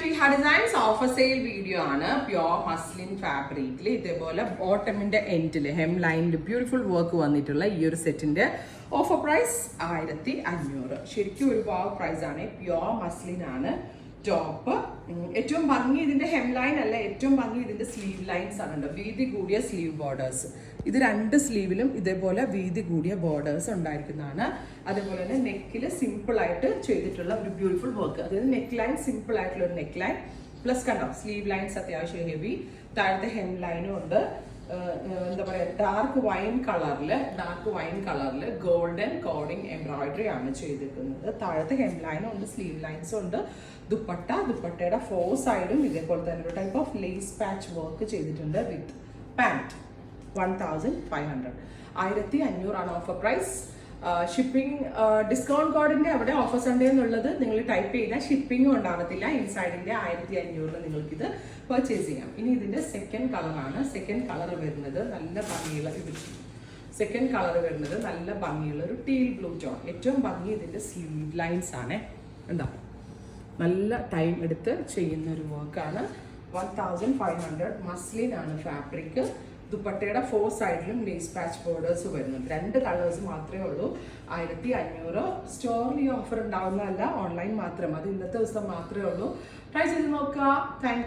To ഹാ designs offer sale video ആണ്. Pure muslin ഫാബ്രിക്കിൽ ഇതേപോലെ ബോട്ടമിന്റെ എൻഡിൽ ഹെം ലൈനിൽ ബ്യൂട്ടിഫുൾ വർക്ക് വന്നിട്ടുള്ള ഈ ഒരു സെറ്റിന്റെ ഓഫർ പ്രൈസ് 1500. ശരിക്കും ഒരു വാവ് പ്രൈസ് ആണ്. പ്യോർ മസ്ലിൻ ആണ് ടോപ്പ്. ഏറ്റവും ഭംഗി ഇതിന്റെ ഹെം ലൈൻ അല്ല, ഏറ്റവും ഭംഗി ഇതിന്റെ സ്ലീവ് ലൈൻസ് ആണ്. വീതി കൂടിയ സ്ലീവ് ബോർഡേഴ്സ്, ഇത് രണ്ട് സ്ലീവിലും ഇതേപോലെ വീതി കൂടിയ ബോർഡേഴ്സ് ഉണ്ടായിരിക്കുന്നതാണ്. അതേപോലെ തന്നെ നെക്കിൽ സിമ്പിൾ ആയിട്ട് ചെയ്തിട്ടുള്ള ഒരു ബ്യൂട്ടിഫുൾ വർക്ക്, അതായത് നെക്ക് ലൈൻ സിമ്പിൾ ആയിട്ടുള്ള ഒരു നെക്ക് ലൈൻ പ്ലസ് കണ്ടോ സ്ലീവ് ലൈൻസ് അത്യാവശ്യം ഹെവി, താഴത്തെ ഹെം ലൈനും ഉണ്ട്. എന്താ പറയുക, ഡാർക്ക് വൈൻ കളറിൽ ഗോൾഡൻ കോഡിങ് എംബ്രോയിഡറി ആണ് ചെയ്തിരിക്കുന്നത്. താഴത്തെ ഹെം ലൈനും ഉണ്ട്, സ്ലീവ് ലൈൻസും ഉണ്ട്. ദുപ്പട്ടയുടെ 4 സൈഡും ഇതേപോലെ തന്നെ ഒരു type of lace patch work ചെയ്തിട്ടുണ്ട് വിത്ത് പാൻറ്. 1500, 1500 ആണ് ഓഫർ പ്രൈസ്. ഷിപ്പിംഗ് ഡിസ്കൗണ്ട് കോഡിന്റെ അവിടെ ഓഫർ സൺഡേ എന്നുള്ളത് നിങ്ങൾ ടൈപ്പ് ചെയ്താൽ ഷിപ്പിംഗും ഉണ്ടാകത്തില്ല. ഇൻസൈഡിന്റെ 1500 നിങ്ങൾക്കിത് പർച്ചേസ് ചെയ്യാം. ഇനി ഇതിന്റെ സെക്കൻഡ് കളറാണ്. സെക്കൻഡ് കളർ വരുന്നത് നല്ല ഭംഗിയുള്ള ഒരു ടീൽ ബ്ലൂ ടോൺ. ഏറ്റവും ഭംഗി ഇതിന്റെ സ്ലീവ് ലൈൻസ് ആണ്. എന്താ നല്ല ടൈം എടുത്ത് ചെയ്യുന്ന ഒരു വർക്കാണ്. 1500 മസ്ലിൻ ആണ് ഫാബ്രിക്. ദുപ്പട്ടയുടെ 4 സൈഡിലും ലേസ് പാച്ച് ബോർഡേഴ്സ് വരുന്നുണ്ട്. 2 കളേഴ്സ് മാത്രമേ ഉള്ളൂ. 1500. സ്റ്റോറിൽ ഈ ഓഫർ ഉണ്ടാവുന്നതല്ല, ഓൺലൈൻ മാത്രം. അത് ഇന്നത്തെ ദിവസം മാത്രമേ ഉള്ളൂ. ട്രൈ ചെയ്ത് നോക്കുക. Thank you.